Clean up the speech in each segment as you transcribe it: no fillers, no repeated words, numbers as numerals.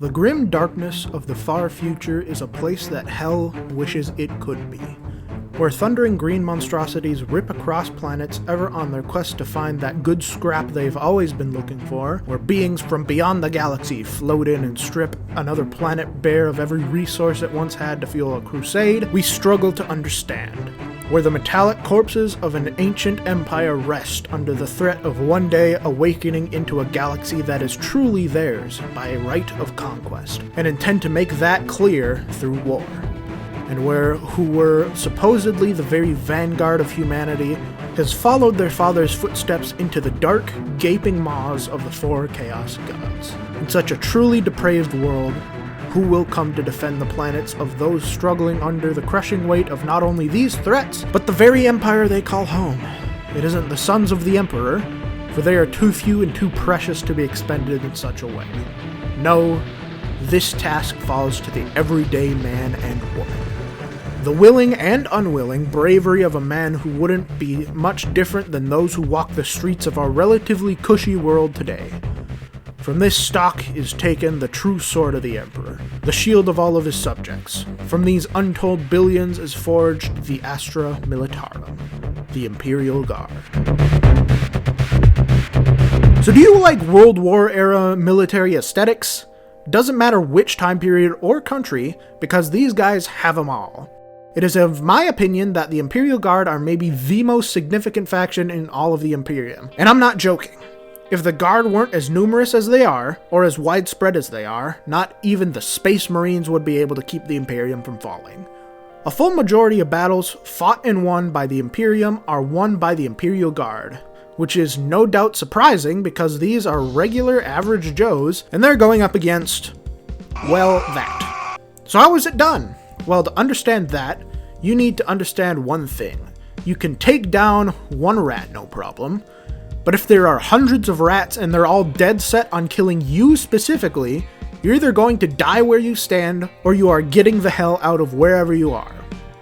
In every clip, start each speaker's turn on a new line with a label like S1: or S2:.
S1: The grim darkness of the far future is a place that hell wishes it could be, where thundering green monstrosities rip across planets ever on their quest to find that good scrap they've always been looking for, where beings from beyond the galaxy float in and strip another planet bare of every resource it once had to fuel a crusade we struggle to understand, where the metallic corpses of an ancient empire rest under the threat of one day awakening into a galaxy that is truly theirs by right of conquest, and intend to make that clear through war, and who were supposedly the very vanguard of humanity has followed their father's footsteps into the dark, gaping maws of the four chaos gods. In such a truly depraved world, who will come to defend the planets of those struggling under the crushing weight of not only these threats, but the very empire they call home? It isn't the sons of the Emperor, for they are too few and too precious to be expended in such a way. No, this task falls to the everyday man and woman. The willing and unwilling bravery of a man who wouldn't be much different than those who walk the streets of our relatively cushy world today. From this stock is taken the true sword of the Emperor, the shield of all of his subjects. From these untold billions is forged the Astra Militarum, the Imperial Guard. So do you like World War era military aesthetics? Doesn't matter which time period or country, because these guys have them all. It is of my opinion that the Imperial Guard are maybe the most significant faction in all of the Imperium. And I'm not joking. If the Guard weren't as numerous as they are, or as widespread as they are, not even the Space Marines would be able to keep the Imperium from falling. A full majority of battles fought and won by the Imperium are won by the Imperial Guard, which is no doubt surprising because these are regular average Joes, and they're going up against, well, that. So how is it done? Well, to understand that, you need to understand one thing. You can take down one rat, no problem. But if there are hundreds of rats and they're all dead set on killing you specifically, you're either going to die where you stand, or you are getting the hell out of wherever you are.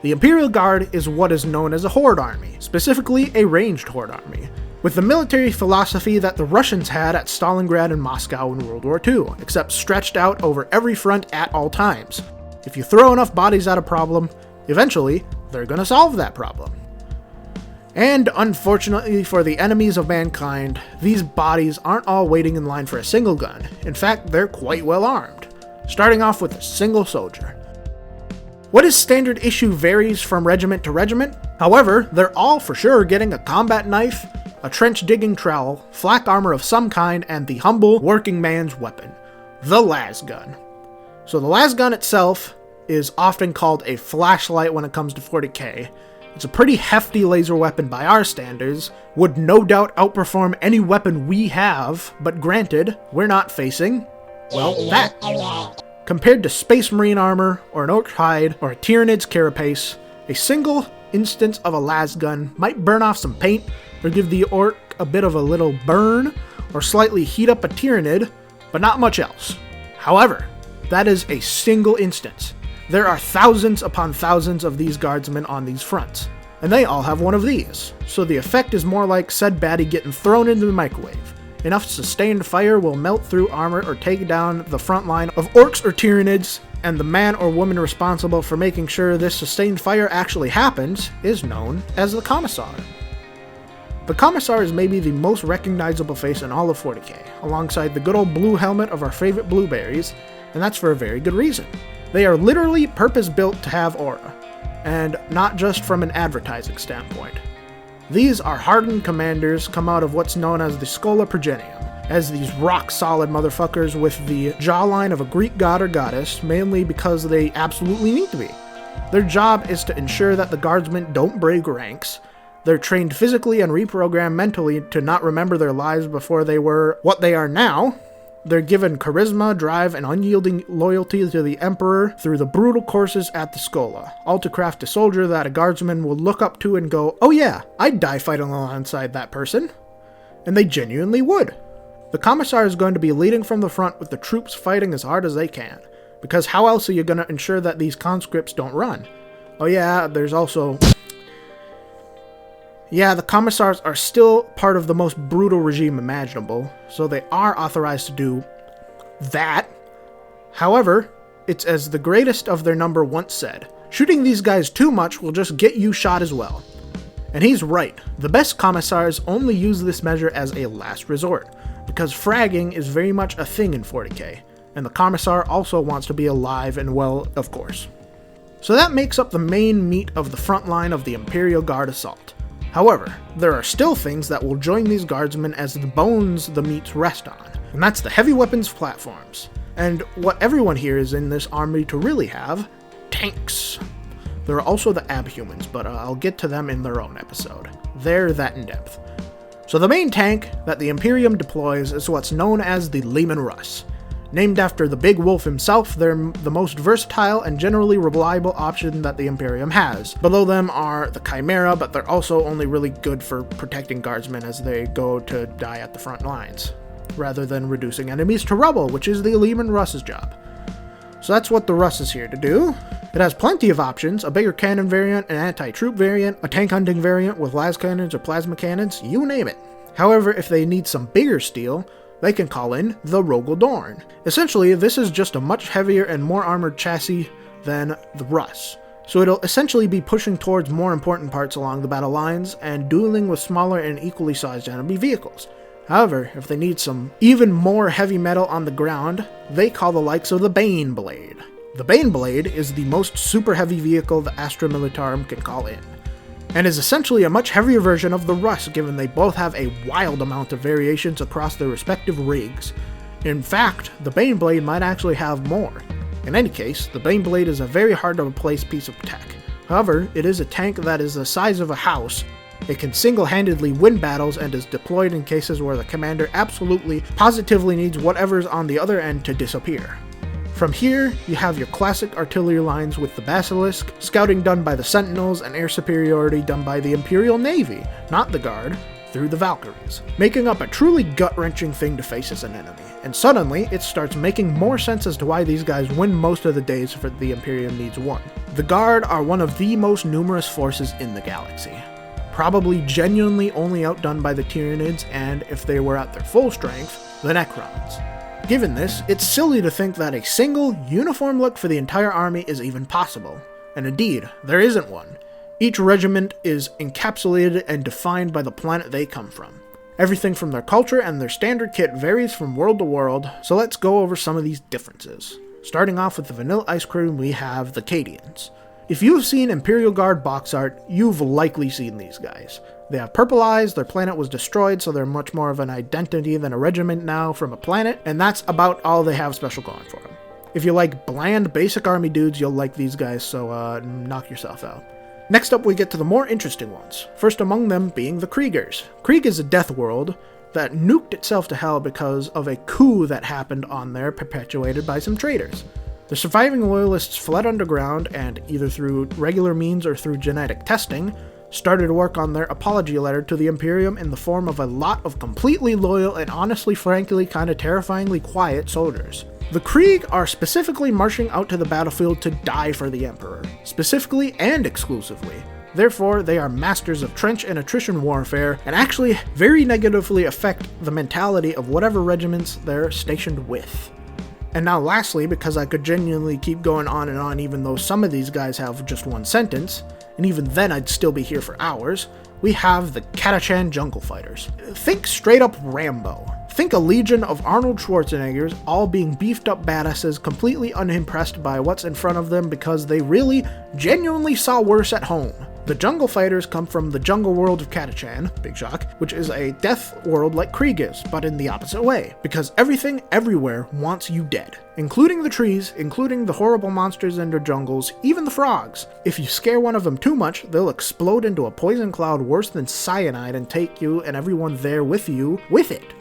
S1: The Imperial Guard is what is known as a horde army, specifically a ranged horde army, with the military philosophy that the Russians had at Stalingrad and Moscow in World War II, except stretched out over every front at all times. If you throw enough bodies at a problem, eventually, they're gonna solve that problem. And unfortunately for the enemies of mankind, these bodies aren't all waiting in line for a single gun. In fact, they're quite well armed, starting off with a single soldier. What is standard issue varies from regiment to regiment. However, they're all for sure getting a combat knife, a trench digging trowel, flak armor of some kind, and the humble working man's weapon, the las gun. So the las gun itself is often called a flashlight when it comes to 40k. It's a pretty hefty laser weapon by our standards, would no doubt outperform any weapon we have, but granted, we're not facing, well, that. Compared to Space Marine armor, or an orc hide, or a Tyranid's carapace, a single instance of a las gun might burn off some paint, or give the orc a bit of a little burn, or slightly heat up a Tyranid, but not much else. However, that is a single instance. There are thousands upon thousands of these guardsmen on these fronts, and they all have one of these, so the effect is more like said baddie getting thrown into the microwave. Enough sustained fire will melt through armor or take down the front line of orcs or Tyranids, and the man or woman responsible for making sure this sustained fire actually happens is known as the Commissar. The Commissar is maybe the most recognizable face in all of 40k, alongside the good old blue helmet of our favorite blueberries, and that's for a very good reason. They are literally purpose-built to have aura, and not just from an advertising standpoint. These are hardened commanders come out of what's known as the Schola Progenium, as these rock-solid motherfuckers with the jawline of a Greek god or goddess, mainly because they absolutely need to be. Their job is to ensure that the guardsmen don't break ranks. They're trained physically and reprogrammed mentally to not remember their lives before they were what they are now. They're given charisma, drive, and unyielding loyalty to the Emperor through the brutal courses at the Schola, all to craft a soldier that a guardsman will look up to and go, oh yeah, I'd die fighting alongside that person. And they genuinely would. The Commissar is going to be leading from the front with the troops fighting as hard as they can, because how else are you going to ensure that these conscripts don't run? Oh yeah, there's also... Yeah, the Commissars are still part of the most brutal regime imaginable, so they are authorized to do that, However, it's as the greatest of their number once said, shooting these guys too much will just get you shot as well. And he's right, the best commissars only use this measure as a last resort, because fragging is very much a thing in 40k, and the commissar also wants to be alive and well, of course. So that makes up the main meat of the front line of the Imperial Guard assault. However, there are still things that will join these guardsmen as the bones the meats rest on, and that's the heavy weapons platforms. And what everyone here is in this army to really have, tanks. There are also the abhumans, but I'll get to them in their own episode. They're that in depth. So the main tank that the Imperium deploys is what's known as the Leman Russ. Named after the Big Wolf himself, they're the most versatile and generally reliable option that the Imperium has. Below them are the Chimera, but they're also only really good for protecting guardsmen as they go to die at the front lines, rather than reducing enemies to rubble, which is the Leman Russ's job. So that's what the Russ is here to do. It has plenty of options, a bigger cannon variant, an anti-troop variant, a tank hunting variant with las cannons or plasma cannons, you name it. However, if they need some bigger steel, they can call in the Rogel Dorn. Essentially, this is just a much heavier and more armored chassis than the Russ. So it'll essentially be pushing towards more important parts along the battle lines and dueling with smaller and equally sized enemy vehicles. However, if they need some even more heavy metal on the ground, they call the likes of the Bane Blade. The Bane Blade is the most super heavy vehicle the Astra Militarum can call in, and is essentially a much heavier version of the Russ, given they both have a wild amount of variations across their respective rigs. In fact, the Bane Blade might actually have more. In any case, the Bane Blade is a very hard to replace piece of tech. However, it is a tank that is the size of a house. It can single-handedly win battles and is deployed in cases where the commander absolutely, positively needs whatever's on the other end to disappear. From here, you have your classic artillery lines with the Basilisk, scouting done by the Sentinels, and air superiority done by the Imperial Navy, not the Guard, through the Valkyries, making up a truly gut-wrenching thing to face as an enemy. And suddenly, it starts making more sense as to why these guys win most of the days for the Imperium needs one. The Guard are one of the most numerous forces in the galaxy, probably genuinely only outdone by the Tyranids and, if they were at their full strength, the Necrons. Given this, it's silly to think that a single, uniform look for the entire army is even possible. And indeed, there isn't one. Each regiment is encapsulated and defined by the planet they come from. Everything from their culture and their standard kit varies from world to world, so let's go over some of these differences. Starting off with the Vanilla Ice Cream, we have the Cadians. If you've seen Imperial Guard box art, you've likely seen these guys. They have purple eyes, their planet was destroyed, so they're much more of an identity than a regiment now from a planet, and that's about all they have special going for them. If you like bland, basic army dudes, you'll like these guys, so knock yourself out. Next up, we get to the more interesting ones, first among them being the Kriegers. Krieg is a death world that nuked itself to hell because of a coup that happened on there perpetuated by some traitors. The surviving loyalists fled underground and, either through regular means or through genetic testing, started work on their apology letter to the Imperium in the form of a lot of completely loyal and honestly, frankly, kinda terrifyingly quiet soldiers. The Krieg are specifically marching out to the battlefield to die for the Emperor, specifically and exclusively. Therefore, they are masters of trench and attrition warfare, and actually very negatively affect the mentality of whatever regiments they're stationed with. And now lastly, because I could genuinely keep going on and on even though some of these guys have just one sentence, and even then I'd still be here for hours, we have the Catachan Jungle Fighters. Think straight up Rambo. Think a legion of Arnold Schwarzeneggers all being beefed up badasses completely unimpressed by what's in front of them because they really, genuinely saw worse at home. The Jungle Fighters come from the jungle world of Catachan, big shock, which is a death world like Krieg is, but in the opposite way, because everything everywhere wants you dead, including the trees, including the horrible monsters in their jungles, even the frogs. If you scare one of them too much, they'll explode into a poison cloud worse than cyanide and take you and everyone there with you with it.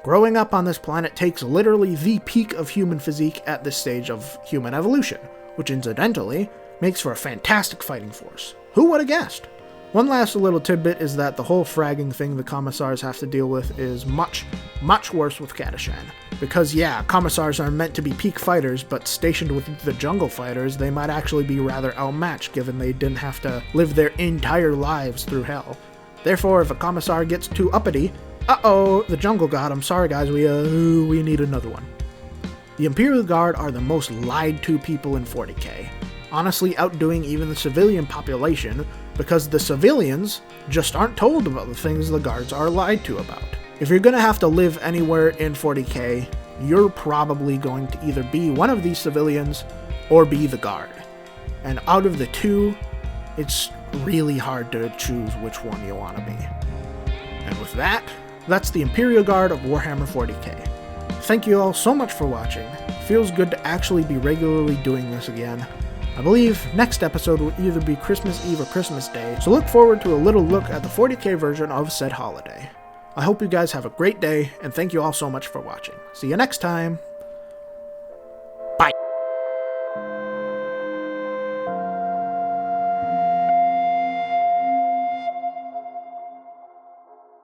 S1: Growing up on this planet takes literally the peak of human physique at this stage of human evolution, which incidentally makes for a fantastic fighting force. Who would have guessed? One last little tidbit is that the whole fragging thing the commissars have to deal with is much, much worse with Catachan. Because yeah, commissars are meant to be peak fighters, but stationed with the jungle fighters, they might actually be rather outmatched given they didn't have to live their entire lives through hell. Therefore, if a commissar gets too uppity, uh-oh, the jungle god, I'm sorry guys, we need another one. The Imperial Guard are the most lied to people in 40k, honestly outdoing even the civilian population because the civilians just aren't told about the things the guards are lied to about. If you're gonna have to live anywhere in 40k, you're probably going to either be one of these civilians or be the guard. And out of the two, it's really hard to choose which one you want to be. And with that, that's the Imperial Guard of Warhammer 40k. Thank you all so much for watching. Feels good to actually be regularly doing this again. I believe next episode will either be Christmas Eve or Christmas Day, so look forward to a little look at the 40k version of said holiday. I hope you guys have a great day, and thank you all so much for watching. See you next time!